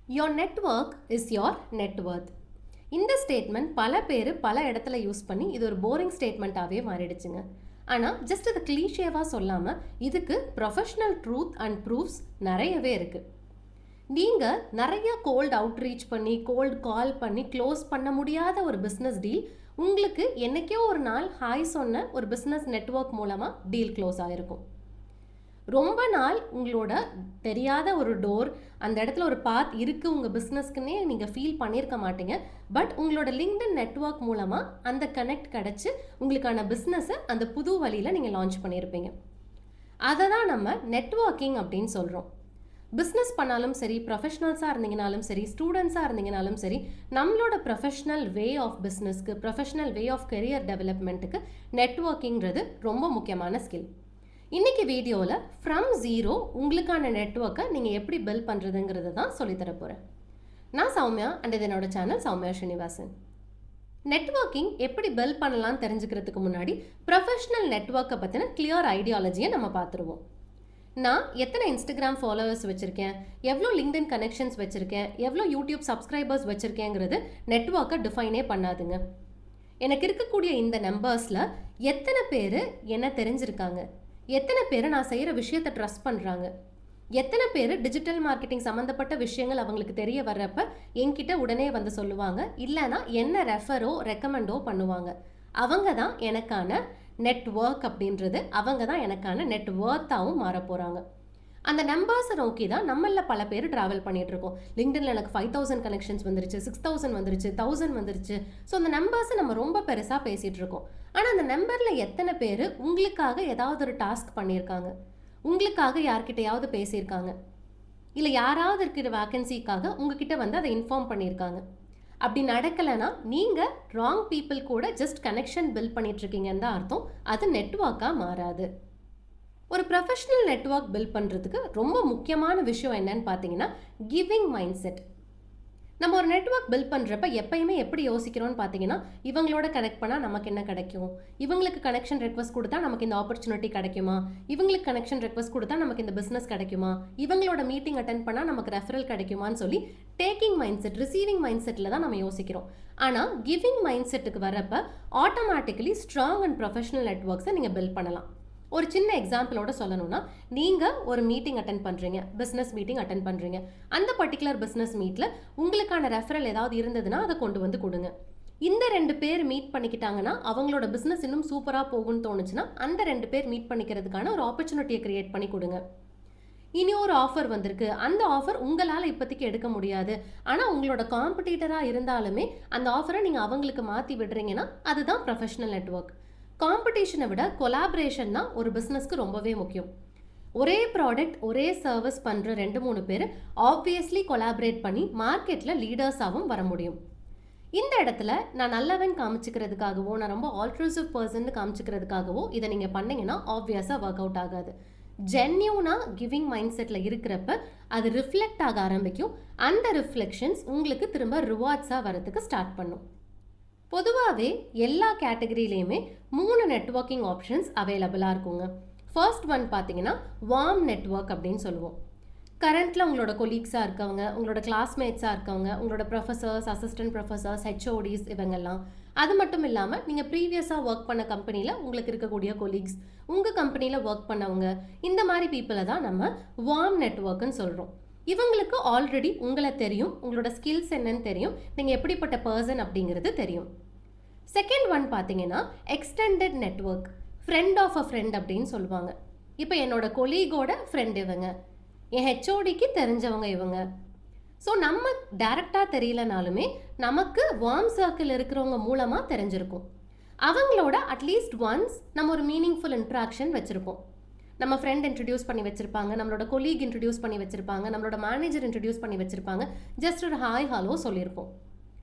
Your network is your net worth. இந்த statement பல பேர் பல இடத்துல யூஸ் பண்ணி இது ஒரு போரிங் ஸ்டேட்மெண்ட்டாகவே மாறிடுச்சுங்க. ஆனால் ஜஸ்ட் அது கிளீஷேவாக சொல்லாமல் இதுக்கு ப்ரொஃபஷ்னல் ட்ரூத் அண்ட் ப்ரூஃப்ஸ் நிறையவே இருக்குது. நீங்கள் நிறைய கோல்டு அவுட்ரீச் பண்ணி கோல்டு கால் பண்ணி க்ளோஸ் பண்ண முடியாத ஒரு பிஸ்னஸ் டீல் உங்களுக்கு என்றைக்கோ ஒரு நாள் ஹாய் சொன்ன ஒரு பிஸ்னஸ் நெட்வொர்க் மூலமாக டீல் க்ளோஸ் ஆகிருக்கும். ரொம்ப நாள் உங்களோட தெரியாத ஒரு டோர், அந்த இடத்துல ஒரு பாத் இருக்குது உங்கள் பிஸ்னஸ்க்குன்னே நீங்கள் ஃபீல் பண்ணியிருக்க மாட்டீங்க. பட் உங்களோட லிங்க்டின் நெட்வொர்க் மூலமாக அந்த கனெக்ட் கிடச்சி உங்களுக்கான பிஸ்னஸை அந்த புது வழியில் நீங்கள் லான்ச் பண்ணியிருப்பீங்க. அதை தான் நம்ம நெட்வொர்க்கிங் அப்படின்னு சொல்கிறோம். பிஸ்னஸ் பண்ணாலும் சரி, ப்ரொஃபஷனல்ஸாக இருந்தீங்கனாலும் சரி, ஸ்டூடெண்ட்ஸாக இருந்தீங்கனாலும் சரி, நம்மளோட ப்ரொஃபஷ்னல் வே ஆஃப் பிஸ்னஸ்க்கு, ப்ரொஃபஷ்னல் வே ஆஃப் கெரியர் டெவலப்மெண்ட்டுக்கு நெட்வொர்க்கிங்கிறது ரொம்ப முக்கியமான ஸ்கில். இன்றைக்கி வீடியோவில் ஃப்ரம் ஜீரோ உங்களுக்கான நெட்வொர்க்கை நீங்கள் எப்படி பில்ட் பண்ணுறதுங்கிறது தான் சொல்லித்தர போகிறேன். நான் சௌமியா அண்ட் இது என்னோட சேனல் சௌமியா ஸ்ரீனிவாசன். நெட்வொர்க்கிங் எப்படி பில்ட் பண்ணலாம்னு தெரிஞ்சுக்கிறதுக்கு முன்னாடி ப்ரொஃபஷ்னல் நெட்வொர்க்கை பற்றின கிளியர் ஐடியாலஜியை நம்ம பார்த்துருவோம். நான் எத்தனை இன்ஸ்டாகிராம் ஃபாலோவர்ஸ் வச்சுருக்கேன், எவ்வளோ லிங்க்டின் கனெக்ஷன்ஸ் வச்சுருக்கேன், எவ்வளோ யூடியூப் சப்ஸ்கிரைபர்ஸ் வச்சுருக்கேங்கிறது நெட்வொர்க்கை டிஃபைனே பண்ணாதுங்க. எனக்கு இருக்கக்கூடிய இந்த நம்பர்ஸில் எத்தனை பேர் என்ன தெரிஞ்சிருக்காங்க, எத்தனை பேர் நான் செய்கிற விஷயத்தை ட்ரஸ்ட் பண்ணுறாங்க, எத்தனை பேர் டிஜிட்டல் மார்க்கெட்டிங் சம்மந்தப்பட்ட விஷயங்கள் அவங்களுக்கு தெரிய வர்றப்ப என்கிட்ட உடனே வந்து சொல்லுவாங்க, இல்லைனா என்ன ரெஃபரோ ரெக்கமெண்டோ பண்ணுவாங்க. அவங்க தான் எனக்கான நெட்வொர்க் அப்படின்றது, அவங்க தான் எனக்கான நெட்வொர்த்தாகவும் மாற போகிறாங்க. அந்த நம்பர்ஸை நோக்கி தான் நம்மளில் பல பேர் ட்ராவல் பண்ணிகிட்ருக்கோம். லிங்க்டின்ல எனக்கு 5000 கனெக்ஷன்ஸ் வந்துருச்சு, 6000 வந்துருச்சு, 1000 வந்துருச்சு. ஸோ அந்த நம்பர்ஸை நம்ம ரொம்ப பெருசாக பேசிகிட்டு இருக்கோம். ஆனால் அந்த நம்பரில் எத்தனை பேர் உங்களுக்காக ஏதாவது ஒரு டாஸ்க் பண்ணியிருக்காங்க, உங்களுக்காக யார்கிட்டையாவது பேசியிருக்காங்க, இல்லை யாராவது இருக்கிற வேக்கன்சிக்காக உங்ககிட்ட வந்து அதை இன்ஃபார்ம் பண்ணியிருக்காங்க. அப்படி நடக்கலைன்னா நீங்கள் ராங் பீப்புள் கூட ஜஸ்ட் கனெக்ஷன் பில்ட் பண்ணிகிட்ருக்கீங்கன்னு தான் அர்த்தம். அது நெட்வொர்க்காக மாறாது. ஒரு ப்ரொஃபஷ்னல் நெட்வொர்க் பில்ட் பண்ணுறதுக்கு ரொம்ப முக்கியமான விஷயம் என்னன்னு பார்த்தீங்கன்னா கிவிங் மைண்ட் செட். நம்ம ஒரு நெட்வொர்க் பில்ட் பண்ணுறப்ப எப்பயுமே எப்படி யோசிக்கிறோன்னு பார்த்தீங்கன்னா, இவங்களோட கனெக்ட் பண்ணால் நமக்கு என்ன கிடைக்கும், இவங்களுக்கு கனெக்ஷன் ரெக்வஸ்ட் கொடுத்தா நமக்கு இந்த ஆப்பர்ச்சுனிட்டி கிடைக்குமா, இவங்களுக்கு கனெக்ஷன் ரெக்வஸ்ட் கொடுத்தா நமக்கு இந்த பிஸ்னஸ் கிடைக்குமா, இவங்களோட மீட்டிங் அட்டென்ட் பண்ணால் நமக்கு ரெஃபரல் கிடைக்குமான்னு சொல்லி taking mind set, receiving mind settle தான் நம்ம யோசிக்கிறோம். ஆனால் கிவிங் மைண்ட் செட்டுக்கு வரப்போ ஆட்டோமேட்டிக்கலி ஸ்ட்ராங் அண்ட் ப்ரொஃபஷனல் நெட்வொர்க்ஸை நீங்கள் பில்ட் பண்ணலாம். ஒரு சின்ன எக்ஸாம்பிளோட சொல்லணும்னா, நீங்கள் ஒரு மீட்டிங் அட்டென்ட் பண்ணுறீங்க, பிஸ்னஸ் மீட்டிங் அட்டென்ட் பண்ணுறீங்க. அந்த பர்டிகுலர் பிஸ்னஸ் மீட்டில் உங்களுக்கான ரெஃபரல் ஏதாவது இருந்ததுன்னா அதை கொண்டு வந்து கொடுங்க. இந்த 2 பேர் மீட் பண்ணிக்கிட்டாங்கன்னா அவங்களோட பிஸ்னஸ் இன்னும் சூப்பராக போகும்னு தோணுச்சுன்னா அந்த 2 பேர் மீட் பண்ணிக்கிறதுக்கான ஒரு ஆப்பர்ச்சுனிட்டியை கிரியேட் பண்ணி கொடுங்க. இனி ஒரு ஆஃபர் வந்திருக்கு, அந்த ஆஃபர் உங்களால் இப்போதைக்கு எடுக்க முடியாது, ஆனால் உங்களோட காம்படிட்டராக இருந்தாலுமே அந்த ஆஃபரை நீங்கள் அவங்களுக்கு மாற்றி விடுறீங்கன்னா அதுதான் ப்ரொஃபஷ்னல் நெட்வொர்க். காம்படிஷனை விட கொலாபரேஷன் தான் ஒரு பிஸ்னஸ்க்கு ரொம்பவே முக்கியம். ஒரே ப்ராடக்ட் ஒரே சர்வீஸ் பண்ணுற 2-3 பேர் ஆப்வியஸ்லி கொலாபரேட் பண்ணி மார்க்கெட்டில் லீடர்ஸாகவும் வர முடியும். இந்த இடத்துல நான் நல்லவன் காமிச்சிக்கிறதுக்காகவோ, நான் ரொம்ப ஆல்ட்ரூசிவ் பர்சன் காமிச்சிக்கிறதுக்காகவோ இதை நீங்கள் பண்ணிங்கன்னா ஆப்வியஸாக ஒர்க் அவுட் ஆகாது. ஜென்யூனாக கிவிங் மைண்ட் செட்டில் இருக்கிறப்ப அது ரிஃப்ளெக்ட் ஆக ஆரம்பிக்கும். அந்த ரிஃப்ளெக்ஷன்ஸ் உங்களுக்கு திரும்ப ரிவார்ட்ஸாக வரதுக்கு ஸ்டார்ட் பண்ணும். பொதுவாகவே எல்லா கேட்டகரியிலையுமே 3 நெட்வொர்க்கிங் ஆப்ஷன்ஸ் அவைலபிளாக இருக்குங்க. ஃபர்ஸ்ட் ஒன் பார்த்தீங்கன்னா வார்ம் நெட்வொர்க் அப்படின்னு சொல்லுவோம். கரண்ட்டில் உங்களோட கொலீக்ஸாக இருக்கவங்க, உங்களோட கிளாஸ்மேட்ஸாக இருக்கவங்க, உங்களோட ப்ரொஃபஸர்ஸ், அசிஸ்டன்ட் ப்ரொஃபஸர்ஸ், ஹெச்ஓடிஸ், இவங்கெல்லாம். அது மட்டும் இல்லாமல் நீங்கள் ப்ரீவியஸாக ஒர்க் பண்ண கம்பெனியில் உங்களுக்கு இருக்கக்கூடிய கொலீக்ஸ், உங்கள் கம்பெனியில் ஒர்க் பண்ணவங்க, இந்த மாதிரி பீப்புளை தான் நம்ம வார்ம் நெட்வொர்க்குன்னு சொல்கிறோம். இவங்களுக்கு ஆல்ரெடி உங்களை தெரியும், உங்களோட ஸ்கில்ஸ் என்னன்னு தெரியும், நீங்கள் எப்படிப்பட்ட பர்சன் அப்படிங்கிறது தெரியும். செகண்ட் ஒன் பார்த்தீங்கன்னா extended network, friend of a friend அப்படின்னு சொல்லுவாங்க. இப்போ என்னோட கொலீகோட ஃப்ரெண்ட் இவங்க, என் ஹெச்ஓடிக்கு தெரிஞ்சவங்க இவங்க. ஸோ நம்ம டைரெக்டாக தெரியலனாலுமே நமக்கு வார்ம் சர்க்கிள் இருக்கிறவங்க மூலமாக தெரிஞ்சிருக்கும். அவங்களோட அட்லீஸ்ட் ஒன்ஸ் நம்ம ஒரு மீனிங்ஃபுல் இன்ட்ராக்ஷன் வச்சுருப்போம். நம்ம ஃப்ரெண்ட் இன்ட்ரடியூஸ் பண்ணி வச்சுருப்பாங்க, நம்மளோட கொலீக் இன்ட்ரடியூஸ் பண்ணி வச்சுருப்பாங்க, நம்மளோட மேனேஜர் இன்ட்ரடியூஸ் பண்ணி வச்சுருப்பாங்க, ஜஸ்ட் ஒரு ஹாய் ஹலோ சொல்லியிருப்போம்.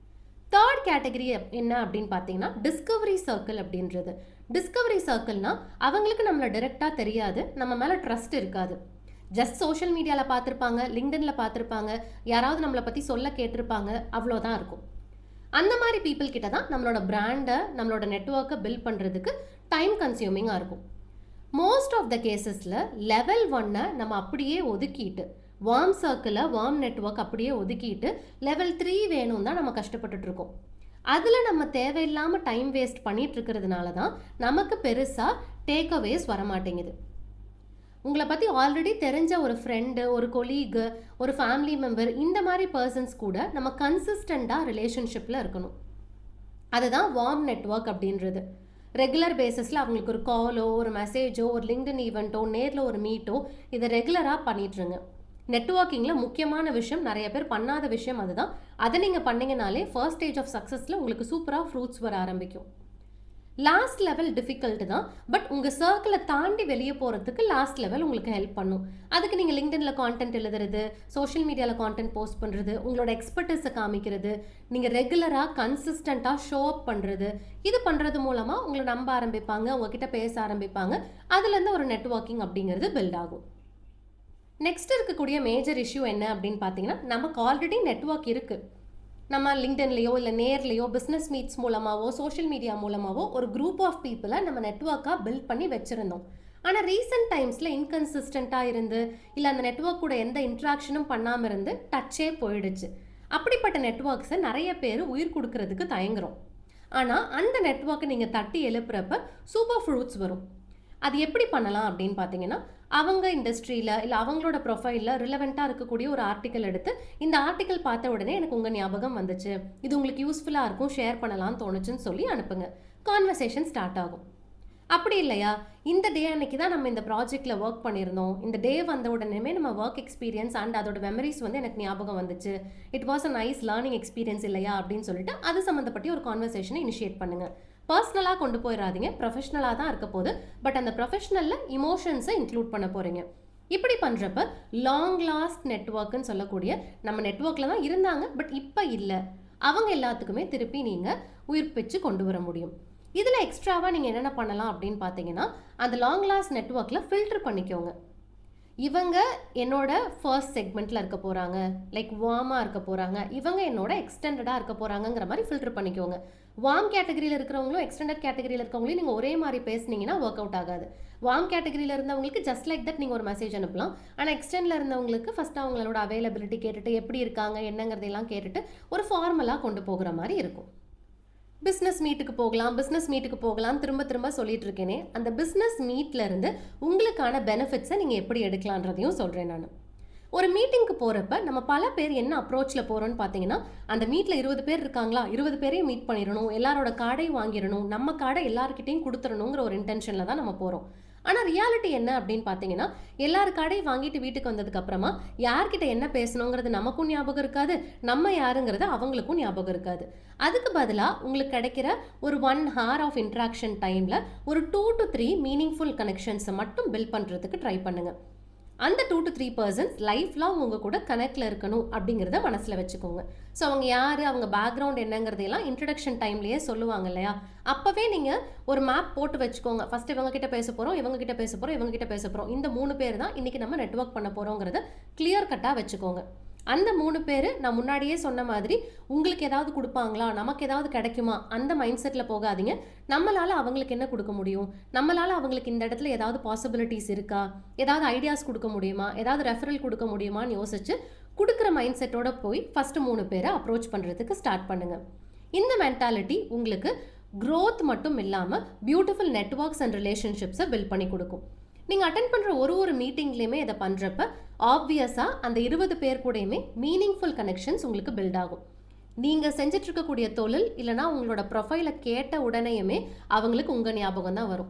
தேர்ட் கேட்டகரி என்ன அப்படின்னு பார்த்தீங்கன்னா டிஸ்கவரி சர்க்கிள் அப்படின்றது. டிஸ்கவரி சர்க்கிள்னால் அவங்களுக்கு நம்மளை டைரெக்டாக தெரியாது, நம்ம மேலே ட்ரஸ்ட் இருக்காது. ஜஸ்ட் சோஷியல் மீடியாவில் பார்த்துருப்பாங்க, லிங்க்டின்ல பார்த்துருப்பாங்க, யாராவது நம்மளை பற்றி சொல்ல கேட்டிருப்பாங்க, அவ்வளோதான் இருக்கும். அந்த மாதிரி பீப்புள் கிட்ட தான் நம்மளோட பிராண்டை, நம்மளோட நெட்வொர்க்கை பில்ட் பண்ணுறதுக்கு டைம் கன்சியூமிங்காக இருக்கும். மோஸ்ட் ஆஃப் த கேசஸில் லெவல் 1 நம்ம அப்படியே ஒதுக்கிட்டு வார்ம் சர்க்கிளை வார்ம் நெட்வொர்க் அப்படியே ஒதுக்கிட்டு லெவல் 3 வேணும் தான் நம்ம கஷ்டப்பட்டுட்டு இருக்கோம். அதில் நம்ம தேவையில்லாமல் டைம் வேஸ்ட் பண்ணிட்டு இருக்கிறதுனால தான் நமக்கு பெருசாக டேக் அவேஸ் வரமாட்டேங்குது. உங்களை பற்றி ஆல்ரெடி தெரிஞ்ச ஒரு ஃப்ரெண்டு, ஒரு கொலீகு, ஒரு ஃபேமிலி மெம்பர், இந்த மாதிரி பர்சன்ஸ் கூட நம்ம கன்சிஸ்டண்ட்டாக ரிலேஷன்ஷிப்பில் இருக்கணும். அதுதான் வார்ம் நெட்வொர்க் அப்படின்றது. ரெகுலர் பேசிஸில் அவங்களுக்கு ஒரு காலோ, ஒரு மெசேஜோ, ஒரு லிங்க்டின் ஈவெண்ட்டோ, நேரில் ஒரு மீட்டோ, இதை ரெகுலராக பண்ணிட்டுருங்க. நெட்வொர்க்கிங்கில் முக்கியமான விஷயம், நிறைய பேர் பண்ணாத விஷயம் அதுதான். அதை நீங்கள் பண்ணிங்கனாலே ஃபர்ஸ்ட் ஸ்டேஜ் ஆஃப் சக்ஸஸில் உங்களுக்கு சூப்பராக ஃப்ரூட்ஸ் வர ஆரம்பிக்கும். லாஸ்ட் லெவல் டிஃபிகல்ட்டு தான், பட் உங்கள் சர்க்கிளை தாண்டி வெளியே போகிறதுக்கு லாஸ்ட் லெவல் உங்களுக்கு ஹெல்ப் பண்ணும். அதுக்கு நீங்கள் லிங்க்டினில் கான்டென்ட் எழுதுறது, சோஷியல் மீடியாவில் கான்டென்ட் போஸ்ட் பண்ணுறது, உங்களோட எக்ஸ்பர்ட்டிஸை காமிக்கிறது, நீங்கள் ரெகுலராக கன்சிஸ்டண்ட்டாக ஷோ அப் பண்ணுறது, இது பண்ணுறது மூலமாக உங்களை நம்ப ஆரம்பிப்பாங்க, உங்ககிட்ட பேச ஆரம்பிப்பாங்க. அதுலேருந்து ஒரு நெட்வொர்க்கிங் அப்படிங்கிறது பில்ட் ஆகும். நெக்ஸ்ட் இருக்கக்கூடிய மேஜர் இஷ்யூ என்ன அப்படின்னு பார்த்தீங்கன்னா, நமக்கு ஆல்ரெடி நெட்வொர்க் இருக்குது. நம்ம லிங்க்டின்லேயோ இல்லை நேர்லேயோ பிஸ்னஸ் மீட்ஸ் மூலமாகவோ சோஷியல் மீடியா மூலமாகவோ ஒரு குரூப் ஆஃப் பீப்புளை நம்ம நெட்வொர்க்காக பில்ட் பண்ணி வச்சுருந்தோம். ஆனால் ரீசெண்ட் டைம்ஸில் இன்கன்சிஸ்டண்ட்டாக இருந்து, இல்லை அந்த நெட்வொர்க் கூட எந்த இன்ட்ராக்ஷனும் பண்ணாமல் இருந்து டச்சே போயிடுச்சு. அப்படிப்பட்ட நெட்வொர்க்ஸை நிறைய பேர் உயிர் கொடுக்கறதுக்கு தயங்குறோம். ஆனால் அந்த நெட்வொர்க்கை நீங்கள் தட்டி எழுப்புறப்ப சூப்பர் ஃப்ரூட்ஸ் வரும். அது எப்படி பண்ணலாம் அப்படின்னு பார்த்தீங்கன்னா, அவங்க இண்டஸ்ட்ரியில் இல்லை அவங்களோட ப்ரொஃபைலில் ரிலவெண்ட்டாக இருக்கக்கூடிய ஒரு ஆர்டிக்கல் எடுத்து, இந்த ஆர்டிக்கல் பார்த்த உடனே எனக்கு உங்கள் ஞாபகம் வந்துச்சு, இது உங்களுக்கு யூஸ்ஃபுல்லாக இருக்கும், ஷேர் பண்ணலாம்னு தோணுச்சுன்னு சொல்லி அனுப்புங்க. கான்வர்சேஷன் ஸ்டார்ட் ஆகும். அப்படி இல்லையா, இந்த டே அன்னைக்கு தான் நம்ம இந்த ப்ராஜெக்டில் ஒர்க் பண்ணியிருந்தோம், இந்த டே வந்த உடனே நம்ம ஒர்க் எக்ஸ்பீரியன்ஸ் அண்ட் அதோட மெமரிஸ் வந்து எனக்கு ஞாபகம் வந்துச்சு, it was a nice learning experience இல்லையா அப்படின்னு சொல்லிட்டு அது சம்மந்தப்பட்ட ஒரு கான்வர்சேஷனை இனிஷியேட் பண்ணுங்கள். பர்சனலாக கொண்டு போயிடாதீங்க, ப்ரொஃபஷ்னலாக தான் இருக்க போகுது. பட் அந்த ப்ரொஃபஷ்னலில் இமோஷன்ஸை இன்க்ளூட் பண்ண போகிறீங்க. இப்படி பண்ணுறப்ப லாங் லாஸ்ட் நெட்வொர்க்குன்னு சொல்லக்கூடிய நம்ம நெட்வொர்க்கில் தான் இருந்தாங்க பட் இப்போ இல்லை, அவங்க எல்லாத்துக்குமே திருப்பி நீங்கள் உயிர்ப்பிச்சு கொண்டு வர முடியும். இதில் எக்ஸ்ட்ராவாக நீங்கள் என்னென்ன பண்ணலாம் அப்படின்னு பார்த்தீங்கன்னா, அந்த லாங் லாஸ்ட் நெட்வொர்க்கில் ஃபில்டர் பண்ணிக்கோங்க. இவங்க என்னோட ஃபர்ஸ்ட் செக்மெண்ட்டில் இருக்க போகிறாங்க, லைக் வார்மாக இருக்க போகிறாங்க, இவங்க என்னோட எக்ஸ்டெண்டடாக இருக்க போகிறாங்கங்கிற மாதிரி ஃபில்டர் பண்ணிக்கோங்க. வார்ம் கேட்டகரியில் இருக்கிறவங்களும் எக்ஸ்டெண்டட் கேட்டகரியில் இருக்கிறவங்களையும் நீங்கள் ஒரே மாதிரி பேசுனீங்கன்னா ஒர்க் அவுட் ஆகாது. வார்ம் கேட்டகரியில் இருந்தவங்களுக்கு ஜஸ்ட் லைக் தட் நீங்கள் ஒரு மெசேஜ் அனுப்பலாம். ஆனால் எக்ஸ்டெண்டில் இருந்தவங்களுக்கு ஃபஸ்ட்டு அவங்களோட அவைலபிலிட்டி கேட்டுட்டு, எப்படி இருக்காங்க என்னங்கிறதெல்லாம் கேட்டுட்டு ஒரு ஃபார்மலாக கொண்டு போகிற மாதிரி இருக்கும். பிஸ்னஸ் மீட்டுக்கு போகலாம் திரும்ப திரும்ப சொல்லிட்டு இருக்கேனே, அந்த பிஸ்னஸ் மீட்லேருந்து உங்களுக்கான பெனிஃபிட்ஸை நீங்கள் எப்படி எடுக்கலான்றதையும் சொல்கிறேன் நான். ஒரு மீட்டிங்க்கு போகிறப்ப நம்ம பல பேர் என்ன அப்ரோச்சில் போகிறோன்னு பார்த்தீங்கன்னா, அந்த மீட்டில் 20 பேர் இருக்காங்களா, 20 பேரையும் மீட் பண்ணிடணும், எல்லாரோட கார்டையும் வாங்கிடணும், நம்ம கார்டை எல்லாருக்கிட்டையும் கொடுத்துடணுங்கிற ஒரு இன்டென்ஷனில் தான் நம்ம போகிறோம். ஆனால் ரியாலிட்டி என்ன அப்படின்னு பார்த்தீங்கன்னா, எல்லாரு கார்டையும் வாங்கிட்டு வீட்டுக்கு வந்ததுக்கு அப்புறமா யார்கிட்ட என்ன பேசணுங்கிறது நமக்கும் ஞாபகம் இருக்காது, நம்ம யாருங்கிறது அவங்களுக்கும் ஞாபகம் இருக்காது. அதுக்கு பதிலாக உங்களுக்கு கிடைக்கிற ஒரு 1 hour ஆஃப் இன்ட்ராக்ஷன் டைமில் ஒரு 2 to 3 மீனிங்ஃபுல் கனெக்ஷன்ஸை மட்டும் பில்ட் பண்ணுறதுக்கு ட்ரை பண்ணுங்கள். அந்த 2 to 3 பர்சன்ஸ் லைஃப் லாங் உங்கள் கூட கனெக்டில் இருக்கணும் அப்படிங்கிறத மனசில் வச்சுக்கோங்க. ஸோ அவங்க யார், அவங்க பேக்ரவுண்ட் என்னங்கிறதையெல்லாம் இன்ட்ரடக்ஷன் டைம்லேயே சொல்லுவாங்க இல்லையா, அப்போவே நீங்கள் ஒரு மேப் போட்டு வச்சுக்கோங்க. ஃபஸ்ட்டு இவங்ககிட்ட பேச போகிறோம், இவங்ககிட்ட பேச போகிறோம், இவங்ககிட்ட பேச போகிறோம், இந்த 3 பேர் தான் இன்றைக்கி நம்ம நெட்வொர்க் பண்ண போகிறோங்கிறத கிளியர் கட்டாக வச்சுக்கோங்க. அந்த 3 பேர் நான் முன்னாடியே சொன்ன மாதிரி உங்களுக்கு ஏதாவது கொடுப்பாங்களா, நமக்கு ஏதாவது கிடைக்குமா, அந்த மைண்ட் செட்டில் போகாதீங்க. நம்மளால் அவங்களுக்கு என்ன கொடுக்க முடியும், நம்மளால் அவங்களுக்கு இந்த இடத்துல ஏதாவது பாசிபிலிட்டிஸ் இருக்கா, ஏதாவது ஐடியாஸ் கொடுக்க முடியுமா, ஏதாவது ரெஃபரல் கொடுக்க முடியுமான்னு யோசிச்சு கொடுக்குற மைண்ட் செட்டோட போய் ஃபஸ்ட்டு 3 பேரை அப்ரோச் பண்ணுறதுக்கு ஸ்டார்ட் பண்ணுங்கள். இந்த மென்டாலிட்டி உங்களுக்கு க்ரோத் மட்டும் இல்லாமல் பியூட்டிஃபுல் நெட்வொர்க்ஸ் அண்ட் ரிலேஷன்ஷிப்ஸை பில்ட் பண்ணி கொடுக்கும். நீங்கள் அட்டென்ட் பண்ணுற ஒரு மீட்டிங்லேயுமே இதை பண்ணுறப்ப ஆப்வியஸாக அந்த 20 பேர் கூடயுமே மீனிங்ஃபுல் கனெக்ஷன்ஸ் உங்களுக்கு பில்ட் ஆகும். நீங்கள் செஞ்சிட்ருக்கக்கூடிய தொழில் இல்லைனா உங்களோட ப்ரொஃபைலை கேட்ட உடனேயுமே அவங்களுக்கு உங்கள் ஞாபகம் தான் வரும்.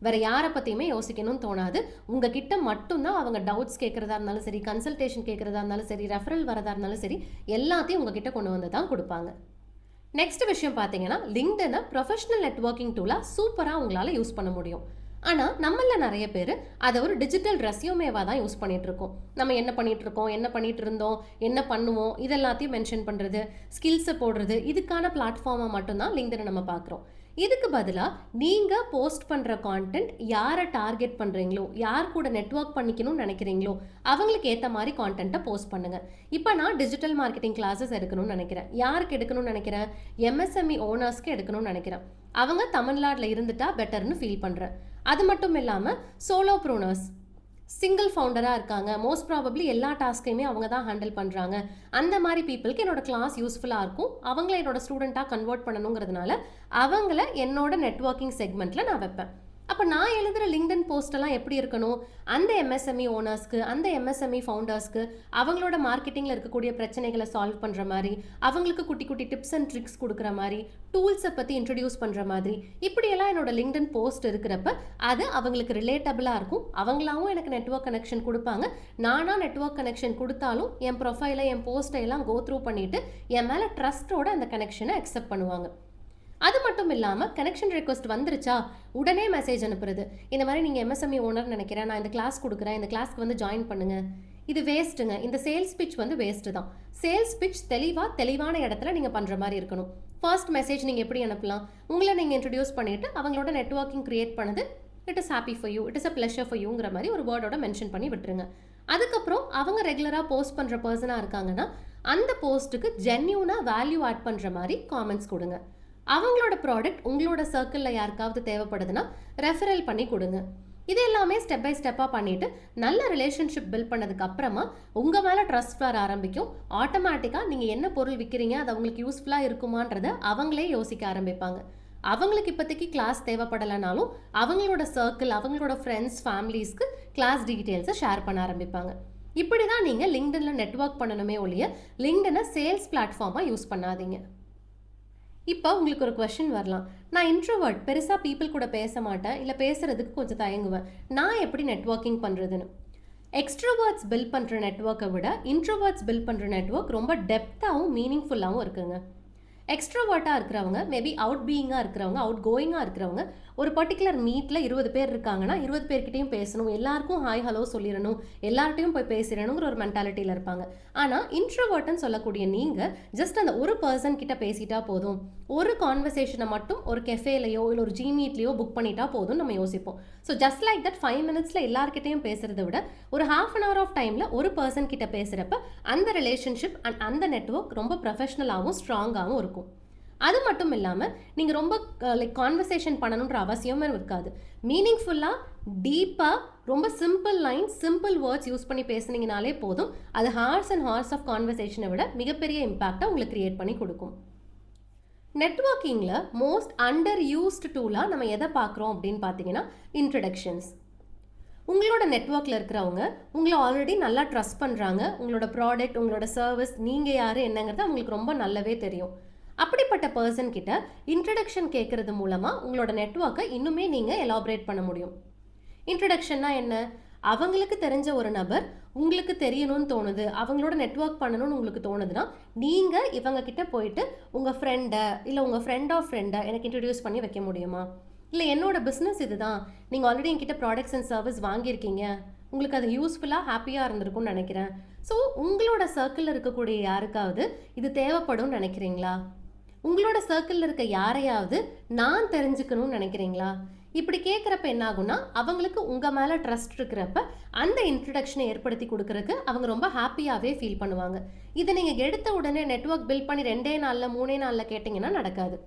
வேறு யாரை பற்றியுமே யோசிக்கணும்னு தோணாது. உங்ககிட்ட மட்டும்தான் அவங்க டவுட்ஸ் கேட்குறதா இருந்தாலும் சரி, கன்சல்டேஷன் கேட்குறதா இருந்தாலும் சரி, ரெஃபரல் வரதா இருந்தாலும் சரி, எல்லாத்தையும் உங்ககிட்ட கொண்டு வந்து தான் கொடுப்பாங்க. நெக்ஸ்ட் விஷயம் பார்த்தீங்கன்னா, லிங்க்டினை ப்ரொஃபஷனல் நெட்வொர்க்கிங் டூலாக சூப்பராக உங்களால் யூஸ் பண்ண முடியும். ஆனால் நம்மளில் நிறைய பேர் அதை ஒரு டிஜிட்டல் ரெஸ்யூமேவாக தான் யூஸ் பண்ணிகிட்ருக்கோம். நம்ம என்ன பண்ணிகிட்ருக்கோம், என்ன பண்ணிகிட்டு இருந்தோம், என்ன பண்ணுவோம், இதெல்லாத்தையும் மென்ஷன் பண்ணுறது, ஸ்கில்ஸை போடுறது, இதுக்கான பிளாட்ஃபார்மாக மட்டும்தான் லிங்க்டினை நம்ம பார்க்குறோம். இதுக்கு பதிலாக நீங்கள் போஸ்ட் பண்ணுற கான்டென்ட் யாரை டார்கெட் பண்ணுறீங்களோ, யார் கூட நெட்வொர்க் பண்ணிக்கணும்னு நினைக்கிறீங்களோ அவங்களுக்கு ஏற்ற மாதிரி கான்டென்ட்டை போஸ்ட் பண்ணுங்கள். இப்போ நான் டிஜிட்டல் மார்க்கெட்டிங் கிளாஸஸ் எடுக்கணும்னு நினைக்கிறேன். யாருக்கு எடுக்கணும்னு நினைக்கிறேன்? எம்எஸ்எம்இ ஓனர்ஸ்க்கு எடுக்கணும்னு நினைக்கிறேன். அவங்க தமிழ்நாட்டில் இருந்துட்டா பெட்டர்னு ஃபீல் பண்ணுறேன். அது மட்டும் இல்லாமல் சோலோப்ரூனர்ஸ், சிங்கிள் ஃபவுண்டராக இருக்காங்க, மோஸ்ட் ப்ராபப்ளி எல்லா டாஸ்க்கையுமே அவங்க தான் ஹேண்டில் பண்ணுறாங்க, அந்த மாதிரி பீப்புளுக்கு என்னோட கிளாஸ் யூஸ்ஃபுல்லாக இருக்கும். அவங்கள என்னோட ஸ்டூடெண்ட்டாக கன்வெர்ட் பண்ணணுங்கிறதுனால அவங்கள என்னோட நெட்வொர்க்கிங் செக்மெண்ட்டில் நான் வைப்பேன். அப்போ நான் எழுதுகிற லிங்க்டின் போஸ்டெல்லாம் எப்படி இருக்கணும், அந்த எம்எஸ்எம்இ ஓனர்ஸ்க்கு, அந்த எம்எஸ்எம்இ ஃபவுண்டர்ஸ்க்கு அவங்களோட மார்க்கெட்டிங்கில் இருக்கக்கூடிய பிரச்சனைகளை சால்வ் பண்ணுற மாதிரி, அவங்களுக்கு குட்டி குட்டி டிப்ஸ் அண்ட் ட்ரிக்ஸ் கொடுக்குற மாதிரி, டூல்ஸை பற்றி இன்ட்ரடியூஸ் பண்ணுற மாதிரி, இப்படியெல்லாம் என்னோட லிங்க்டின் போஸ்ட் இருக்கிறப்ப அது அவங்களுக்கு ரிலேட்டபிளாக இருக்கும். அவங்களாவும் எனக்கு நெட்வொர்க் கனெக்ஷன் கொடுப்பாங்க. நானாக நெட்வொர்க் கனெக்ஷன் கொடுத்தாலும் என் ப்ரொஃபைலை, என் போஸ்ட்டை எல்லாம் கோ த்ரூ பண்ணிவிட்டு என் மேலே ட்ரஸ்ட்டோட அந்த கனெக்ஷனை அக்செப்ட் பண்ணுவாங்க. அது மட்டும் இல்லாமல் கனெக்ஷன் ரெக்வஸ்ட் வந்துருச்சா உடனே மெசேஜ் அனுப்புறது. இந்த மாதிரி நீங்கள் எம்எஸ்எம்இ ஓனர் நினைக்கிறேன், நான் இந்த கிளாஸ் கொடுக்குறேன், இந்த கிளாஸ்க்கு வந்து ஜாயின் பண்ணுங்கள். இது வேஸ்ட்டுங்க. இந்த சேல்ஸ் பிச் வந்து வேஸ்ட்டு தான். சேல்ஸ் பிச் தெளிவான இடத்துல நீங்கள் பண்ணுற மாதிரி இருக்கணும். ஃபர்ஸ்ட் மெசேஜ் நீங்கள் எப்படி அனுப்பலாம், உங்களை நீங்கள் இன்ட்ரடியூஸ் பண்ணிவிட்டு அவங்களோட நெட்வொர்க்கிங் க்ரியேட் பண்ணது, it is happy for you, it is a pleasure for யூங்கிற மாதிரி ஒரு வேர்டோட மென்ஷன் பண்ணி விட்டுருங்க. அதுக்கப்புறம் அவங்க ரெகுலராக போஸ்ட் பண்ணுற பர்சனாக இருக்காங்கன்னா அந்த போஸ்ட்டுக்கு ஜென்யூனாக வேல்யூ ஆட் பண்ணுற மாதிரி காமெண்ட்ஸ் கொடுங்க. அவங்களோட ப்ராடக்ட் உங்களோட சர்க்கிளில் யாருக்காவது தேவைப்படுதுன்னா ரெஃபரல் பண்ணி கொடுங்க. இது எல்லாமே ஸ்டெப் பை ஸ்டெப்பாக பண்ணிவிட்டு நல்ல ரிலேஷன்ஷிப் பில்ட் பண்ணதுக்கு அப்புறமா உங்கள் மேலே ட்ரஸ்ட் வர ஆரம்பிக்கும். ஆட்டோமேட்டிக்காக நீங்கள் என்ன பொருள் விற்கிறீங்க, அது அவங்களுக்கு யூஸ்ஃபுல்லாக இருக்குமான்றதை அவங்களே யோசிக்க ஆரம்பிப்பாங்க. அவங்களுக்கு இப்போதைக்கு கிளாஸ் தேவைப்படலைனாலும் அவங்களோட சர்க்கிள், அவங்களோட ஃப்ரெண்ட்ஸ், ஃபேமிலிஸ்க்கு கிளாஸ் டீட்டெயில்ஸை ஷேர் பண்ண ஆரம்பிப்பாங்க. இப்படி தான் நீங்கள் லிங்க்டினில் நெட்வொர்க் பண்ணணுமே ஒழிய லிங்க்டினை சேல்ஸ் பிளாட்ஃபார்மாக யூஸ் பண்ணாதீங்க. இப்போ உங்களுக்கு ஒரு கொஸ்டின் வரலாம், நான் இன்ட்ரோவர்ட், பெருசாக பீப்புள் கூட பேச மாட்டேன், இல்லை பேசுகிறதுக்கு கொஞ்சம் தயங்குவேன், நான் எப்படி நெட்வொர்க்கிங் பண்ணுறதுன்னு. எக்ஸ்ட்ரோவர்ட்ஸ் பில்ட் பண்ணுற நெட்வொர்க்கை விட இன்ட்ரோவர்ட்ஸ் பில்ட் பண்ணுற நெட்வொர்க் ரொம்ப டெப்த்தாகவும் மீனிங்ஃபுல்லாகவும் இருக்குங்க. எக்ஸ்ட்ரோவர்ட்டாக இருக்கிறவங்க, மேபி அவுட் பீயிங்காக இருக்கிறவங்க, அவுட் கோயிங்காக இருக்கிறவங்க, ஒரு பர்டிகுலர் மீட்டில் 20 பேர் இருக்காங்கன்னா 20 பேர்கிட்டையும் பேசணும், எல்லாருக்கும் ஹாய் ஹலோ சொல்லிடணும், எல்லார்ட்டையும் போய் பேசிடணுங்கிற ஒரு மென்டாலிட்டியில் இருப்பாங்க. ஆனால் இன்ட்ரோவர்ட்னு சொல்லக்கூடிய நீங்கள் ஜஸ்ட் அந்த ஒரு பர்சன் கிட்ட பேசிட்டா போதும், ஒரு கான்வர்சேஷனை மட்டும் ஒரு கெஃபேலையோ இல்லை ஒரு ஜிமீட்லேயோ புக் பண்ணிட்டா போதும் நம்ம யோசிப்போம். ஸோ ஜஸ்ட் லைக் தட் 5 மினிட்ஸில் எல்லார்கிட்டையும் பேசுகிறத விட ஒரு ½ அன் ஹவர் ஆஃப் டைமில் ஒரு பர்சன் கிட்ட பேசுகிறப்ப அந்த ரிலேஷன்ஷிப் அண்ட் அந்த நெட்வொர்க் ரொம்ப ப்ரொஃபஷ்னலாகவும் ஸ்ட்ராங்காகவும் இருக்கும். அது மட்டும் இல்லாமல் நீங்கள் ரொம்ப கான்வர்சேஷன் பண்ணணுன்ற அவசியமே இருக்காது. மீனிங்ஃபுல்லாக, டீப்பாக, ரொம்ப simple lines, simple words use பண்ணி பேசுனீங்கனாலே போதும். அது ஹார்ஸ் அண்ட் ஹார்ஸ் ஆஃப் கான்வர்சேஷனை விட மிகப்பெரிய இம்பாக்டை உங்களுக்கு கிரியேட் பண்ணி கொடுக்கும். நெட்வொர்க்கிங்கில் மோஸ்ட் அண்டர் யூஸ்டு டூலாக நம்ம எதை பார்க்குறோம் அப்படின்னு பார்த்தீங்கன்னா இன்ட்ரடக்ஷன்ஸ். உங்களோட நெட்வொர்க்கில் இருக்கிறவங்க உங்களை ஆல்ரெடி நல்லா ட்ரஸ்ட் பண்ணுறாங்க. உங்களோட ப்ராடக்ட், உங்களோட சர்வீஸ், நீங்கள் யார் என்னங்கிறது அவங்களுக்கு ரொம்ப நல்லாவே தெரியும். அப்படிப்பட்ட பர்சன் கிட்ட இன்ட்ரடக்ஷன் கேட்கறது மூலமாக உங்களோட நெட்வொர்க்கை இன்னுமே நீங்கள் எலாபரேட் பண்ண முடியும். இன்ட்ரடக்ஷன்னா என்ன, அவங்களுக்கு தெரிஞ்ச ஒரு நபர் உங்களுக்கு தெரியணும்னு தோணுது, அவங்களோட நெட்வொர்க் பண்ணணும்னு உங்களுக்கு தோணுதுன்னா நீங்கள் இவங்க கிட்ட போயிட்டு உங்கள் ஃப்ரெண்டை இல்லை உங்கள் ஃப்ரெண்ட் ஆஃப் ஃப்ரெண்டை எனக்கு இன்ட்ரடியூஸ் பண்ணி வைக்க முடியுமா, இல்லை என்னோட பிஸ்னஸ் இதுதான், நீங்கள் ஆல்ரெடி என்கிட்ட ப்ராடக்ட்ஸ் அண்ட் சர்வீஸ் வாங்கியிருக்கீங்க, உங்களுக்கு அது யூஸ்ஃபுல்லாக ஹாப்பியாக இருந்திருக்கும்னு நினைக்கிறேன். ஸோ உங்களோட சர்க்கிளில் இருக்கக்கூடிய யாருக்காவது இது தேவைப்படும் நினைக்கிறீங்களா? உங்களோட சர்க்கிளில் இருக்க யாரையாவது நான் தெரிஞ்சுக்கணும்னு நினைக்கிறீங்களா? இப்படி கேட்குறப்ப என்ன ஆகும்னா அவங்களுக்கு உங்கள் மேலே ட்ரஸ்ட் இருக்கிறப்ப அந்த இன்ட்ரடக்ஷனை ஏற்படுத்தி கொடுக்குறதுக்கு அவங்க ரொம்ப ஹாப்பியாகவே ஃபீல் பண்ணுவாங்க. இதை நீங்கள் எடுத்த உடனே நெட்வொர்க் பில்ட் பண்ணி 2 நாளில் 3 நாளில் கேட்டிங்கன்னா நடக்காது.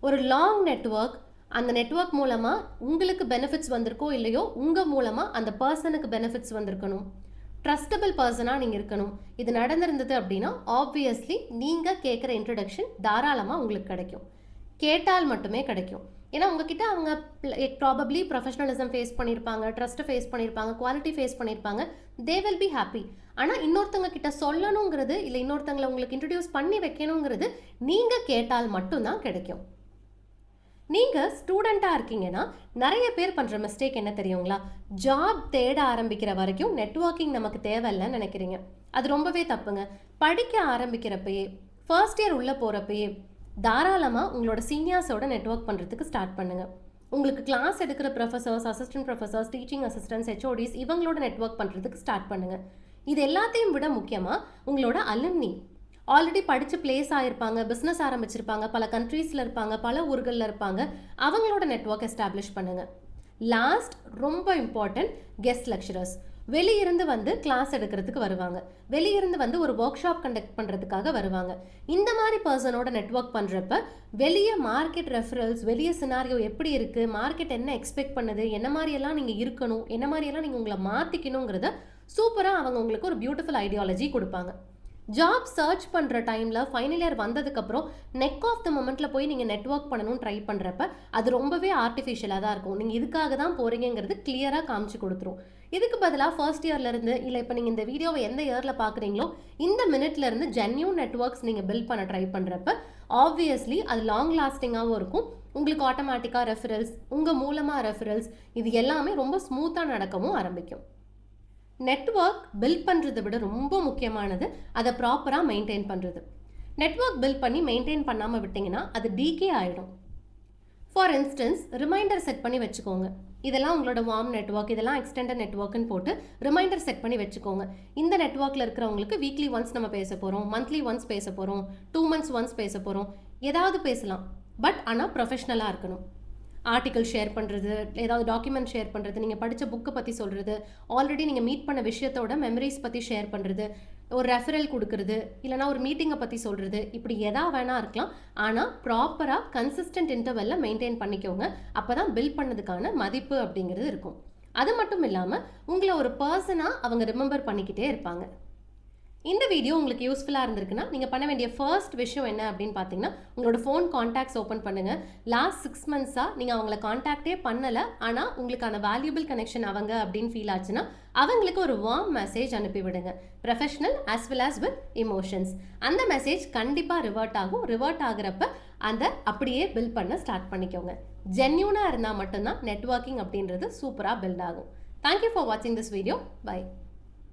ஒரு லாங் நெட்வொர்க், அந்த நெட்வொர்க் மூலமாக உங்களுக்கு பெனிஃபிட்ஸ் வந்திருக்கோ இல்லையோ உங்கள் மூலமாக அந்த பர்சனுக்கு பெனிஃபிட்ஸ் வந்திருக்கணும். ட்ரஸ்டபிள் பர்சனாக நீங்கள் இருக்கணும். இது நடந்திருந்தது அப்படின்னா ஆப்வியஸ்லி நீங்கள் கேட்குற இன்ட்ரடக்ஷன் தாராளமாக உங்களுக்கு கிடைக்கும். கேட்டால் மட்டுமே கிடைக்கும். ஏன்னா உங்ககிட்ட அவங்க ப்ராபப்ளி ப்ரொஃபஷனலிசம் ஃபேஸ் பண்ணியிருப்பாங்க, ட்ரஸ்ட்டை ஃபேஸ் பண்ணியிருப்பாங்க, குவாலிட்டி ஃபேஸ் பண்ணியிருப்பாங்க. They will be happy. ஆனால் இன்னொருத்தவங்க கிட்ட சொல்லணுங்கிறது இல்லை இன்னொருத்தவங்களை உங்களுக்கு இன்ட்ரடியூஸ் பண்ணி வைக்கணுங்கிறது நீங்கள் கேட்டால் மட்டும்தான் கிடைக்கும். நீங்கள் ஸ்டூடெண்ட்டாக இருக்கீங்கன்னா நிறைய பேர் பண்ணுற மிஸ்டேக் என்ன தெரியுங்களா, ஜாப் தேட ஆரம்பிக்கிற வரைக்கும் நெட்வொர்க்கிங் நமக்கு தேவையில்லைன்னு நினைக்கிறீங்க. அது ரொம்பவே தப்புங்க. படிக்க ஆரம்பிக்கிறப்பயே, ஃபர்ஸ்ட் இயர் உள்ளே போகிறப்பயே தாராளமாக உங்களோட சீனியர்ஸோட நெட்வொர்க் பண்ணுறதுக்கு ஸ்டார்ட் பண்ணுங்கள். உங்களுக்கு கிளாஸ் எடுக்கிற professors, assistant professors, teaching assistants, HODs இவங்களோட நெட்வொர்க் பண்ணுறதுக்கு ஸ்டார்ட் பண்ணுங்கள். இது எல்லாத்தையும் விட முக்கியமாக உங்களோட அலுமினி, ஆல்ரெடி படித்து பிளேஸ் ஆகிருப்பாங்க, பிஸ்னஸ் ஆரம்பிச்சிருப்பாங்க, பல கண்ட்ரீஸில் இருப்பாங்க, பல ஊர்களில் இருப்பாங்க, அவங்களோட நெட்வொர்க் எஸ்டாப்ளிஷ் பண்ணுங்கள். லாஸ்ட் ரொம்ப இம்பார்ட்டன்ட், கெஸ்ட் லெக்சரர்ஸ். வெளியிருந்து வந்து கிளாஸ் எடுக்கிறதுக்கு வருவாங்க, வெளியிருந்து வந்து ஒரு ஒர்க் ஷாப் கண்டக்ட் பண்ணுறதுக்காக வருவாங்க. இந்த மாதிரி பர்சனோட நெட்வொர்க் பண்ணுறப்ப வெளியே மார்க்கெட் ரெஃபரல்ஸ், வெளியே சினாரியோ எப்படி இருக்குது, மார்க்கெட் என்ன எக்ஸ்பெக்ட் பண்ணுது, என்ன மாதிரியெல்லாம் நீங்கள் இருக்கணும், என்ன மாதிரியெல்லாம் நீங்கள் உங்களை மாற்றிக்கணுங்கிறத சூப்பராக அவங்க உங்களுக்கு ஒரு பியூட்டிஃபுல் ஐடியாலஜி கொடுப்பாங்க. ஜாப் சர்ச் பண்ணுற டைமில் ஃபைனல் இயர் வந்ததுக்கப்புறம் நெக் ஆஃப் த மொமெண்ட்டில் போய் நீங்கள் நெட்வொர்க் பண்ணணும்னு ட்ரை பண்ணுறப்ப அது ரொம்பவே ஆர்டிஃபிஷியலாக தான் இருக்கும். நீங்கள் இதுக்காக தான் போகிறீங்கிறது கிளியராக காமிச்சு கொடுத்துரும். இதுக்கு பதிலாக ஃபர்ஸ்ட் இயர்லேருந்து இல்லை இப்போ நீங்கள் இந்த வீடியோவை எந்த இயரில் பார்க்குறீங்களோ இந்த மினிட்லேருந்து ஜென்யூன் நெட்வொர்க்ஸ் நீங்கள் பில்ட் பண்ண ட்ரை பண்ணுறப்ப ஆப்வியஸ்லி அது லாங் லாஸ்டிங்காகவும் இருக்கும். உங்களுக்கு ஆட்டோமேட்டிக்காக ரெஃபரல்ஸ், உங்கள் மூலமாக ரெஃபரல்ஸ், இது எல்லாமே ரொம்ப ஸ்மூத்தாக நடக்கவும் ஆரம்பிக்கும். நெட்வொர்க் பில்ட் பண்ணுறதை விட ரொம்ப முக்கியமானது அதை ப்ராப்பராக மெயின்டைன் பண்ணுறது. நெட்வொர்க் பில்ட் பண்ணி மெயின்டைன் பண்ணாமல் விட்டிங்கன்னா அது டீகே ஆகிடும். ஃபார் இன்ஸ்டன்ஸ் ரிமைண்டர் செட் பண்ணி வச்சுக்கோங்க. இதெல்லாம் உங்களோட வார்ம் நெட்வொர்க், இதெல்லாம் எக்ஸ்டெண்டட் நெட்வொர்க்குன்னு போட்டு ரிமைண்டர் செட் பண்ணி வச்சுக்கோங்க. இந்த நெட்வொர்க்கில் இருக்கிறவங்களுக்கு வீக்லி ஒன்ஸ் நம்ம பேச போகிறோம், மந்த்லி ஒன்ஸ் பேச போகிறோம், 2 months ஒன்ஸ் பேச போகிறோம், ஏதாவது பேசலாம். பட் ஆனால் ப்ரொஃபஷ்னலாக இருக்கணும். ஆர்டிக்கல் ஷேர் பண்ணுறது, ஏதாவது டாக்குமெண்ட் ஷேர் பண்ணுறது, நீங்கள் படித்த புக்கை பற்றி சொல்கிறது, ஆல்ரெடி நீங்கள் மீட் பண்ண விஷயத்தோட மெமரிஸ் பற்றி ஷேர் பண்ணுறது, ஒரு ரெஃபரல் கொடுக்குறது, இல்லைனா ஒரு மீட்டிங்கை பற்றி சொல்கிறது, இப்படி எதா வேணால் இருக்கலாம். ஆனால் ப்ராப்பராக கன்சிஸ்டன்ட் இன்டர்வெல்ல மெயின்டைன் பண்ணிக்கோங்க. அப்போ தான் பில்ட் பண்ணதுக்கான மதிப்பு அப்படிங்கிறது இருக்கும். அது மட்டும் இல்லாமல் உங்களை ஒரு பர்சனாக அவங்க ரிமெம்பர் பண்ணிக்கிட்டே இருப்பாங்க. இந்த வீடியோ உங்களுக்கு யூஸ்ஃபுல்லாக இருந்திருக்குன்னா நீங்கள் பண்ண வேண்டிய ஃபர்ஸ்ட் விஷயம் என்ன அப்படின்னு பார்த்தீங்கன்னா, உங்களோட ஃபோன் கான்டாக்ட்ஸ் ஓப்பன் பண்ணுங்கள். லாஸ்ட் 6 months நீங்கள் அவங்கள கான்டாக்டே பண்ணலை, ஆனால் உங்களுக்கான வேல்யூபிள் கனெக்ஷன் அவங்க அப்படின்னு ஃபீல் ஆச்சுன்னா அவங்களுக்கு ஒரு வார்ம் மெசேஜ் அனுப்பிவிடுங்க. Professional as well as with emotions. அந்த மெசேஜ் கண்டிப்பாக ரிவர்ட் ஆகும். ரிவர்ட் ஆகிறப்ப அதை அப்படியே பில்ட் பண்ண ஸ்டார்ட் பண்ணிக்கோங்க. ஜென்யூனாக இருந்தால் மட்டும்தான் நெட்வொர்க்கிங் அப்படின்றது சூப்பராக பில்ட் ஆகும். தேங்க்யூ ஃபார் வாட்சிங் திஸ் வீடியோ. பை.